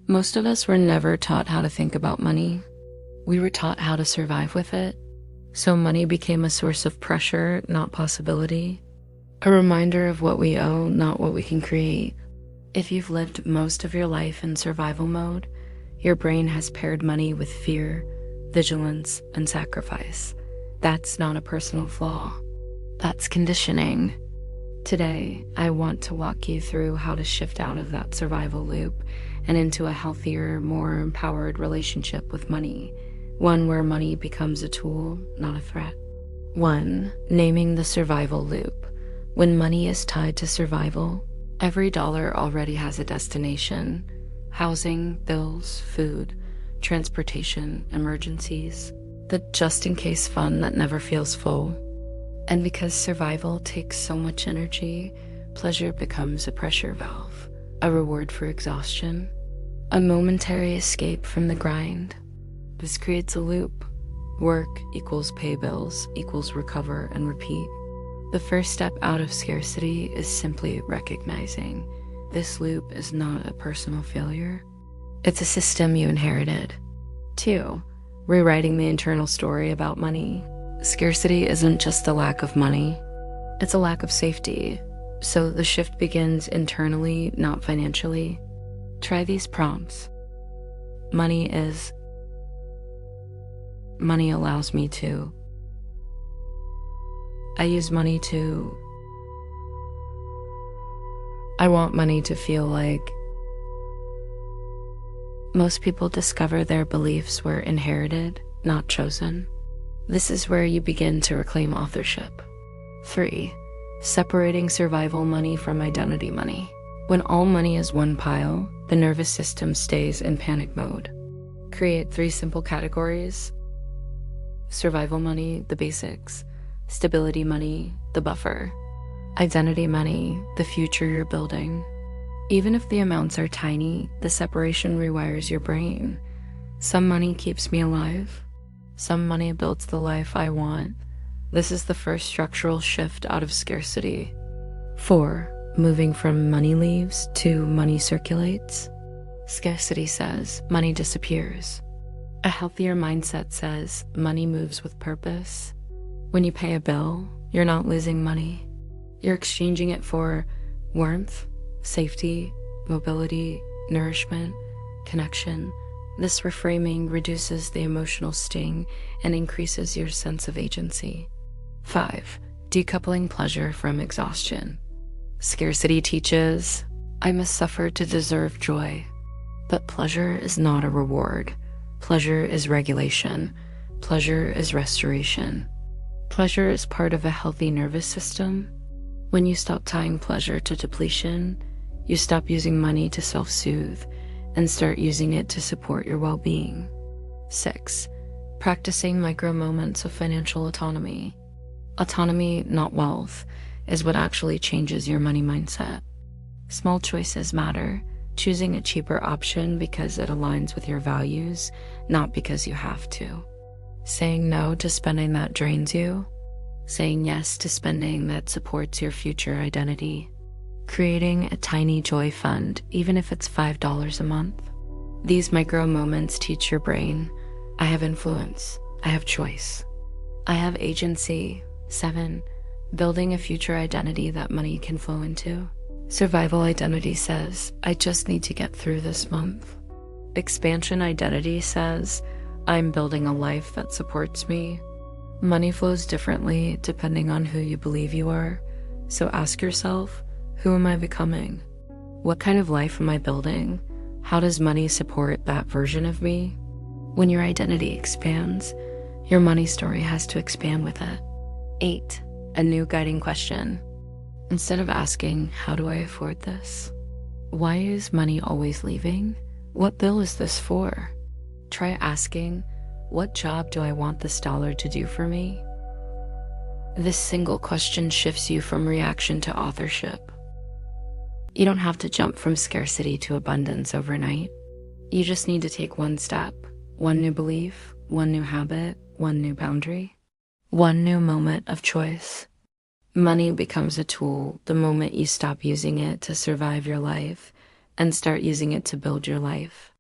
Most of us were never taught how to think about money. We were taught how to survive with it. So money became a source of pressure, not possibility. A reminder of what we owe, not what we can create. If you've lived most of your life in survival mode, your brain has paired money with fear, vigilance, and sacrifice. That's not a personal flaw. That's conditioning. Today, I want to walk you through how to shift out of that survival loop and into a healthier, more empowered relationship with money. One where money becomes a tool, not a threat. 1. Naming the survival loop. When money is tied to survival, every dollar already has a destination. Housing, bills, food, transportation, emergencies. The just-in-case fund that never feels full. And because survival takes so much energy, pleasure becomes a pressure valve, a reward for exhaustion, a momentary escape from the grind. This creates a loop. Work equals pay bills equals recover and repeat. The first step out of scarcity is simply recognizing this loop is not a personal failure. It's a system you inherited. 2. Rewriting the internal story about money. Scarcity isn't just a lack of money, it's a lack of safety. So the shift begins internally, not financially. Try these prompts. Money is. Money allows me to. I use money to. I want money to feel like. Most people discover their beliefs were inherited, not chosen. This is where you begin to reclaim authorship. 3. Separating survival money from identity money. When all money is one pile, the nervous system stays in panic mode. Create 3 simple categories. Survival money, the basics. Stability money, the buffer. Identity money, the future you're building. Even if the amounts are tiny, the separation rewires your brain. Some money keeps me alive. Some money builds the life I want. This is the first structural shift out of scarcity. 4. Moving from money leaves to money circulates. Scarcity says money disappears. A healthier mindset says money moves with purpose. When you pay a bill, you're not losing money. You're exchanging it for warmth, safety, mobility, nourishment, connection. This reframing reduces the emotional sting and increases your sense of agency. 5. Decoupling pleasure from exhaustion. Scarcity teaches, I must suffer to deserve joy. But pleasure is not a reward. Pleasure is regulation. Pleasure is restoration. Pleasure is part of a healthy nervous system. When you stop tying pleasure to depletion, you stop using money to self-soothe and start using it to support your well-being. 6. Practicing micro moments of financial autonomy. Autonomy, not wealth, is what actually changes your money mindset. Small choices matter. Choosing a cheaper option because it aligns with your values, not because you have to. Saying no to spending that drains you. Saying yes to spending that supports your future identity. Creating a tiny joy fund, even if it's $5 a month. These micro moments teach your brain, I have influence, I have choice, I have agency. 7. Building a future identity that money can flow into. Survival identity says, I just need to get through this month. Expansion identity says, I'm building a life that supports me. Money flows differently depending on who you believe you are. So ask yourself, who am I becoming? What kind of life am I building? How does money support that version of me? When your identity expands, your money story has to expand with it. 8. A new guiding question. Instead of asking, how do I afford this? Why is money always leaving? What bill is this for? Try asking, what job do I want this dollar to do for me? This single question shifts you from reaction to authorship. You don't have to jump from scarcity to abundance overnight. You just need to take one step, one new belief, one new habit, one new boundary, one new moment of choice. Money becomes a tool the moment you stop using it to survive your life and start using it to build your life.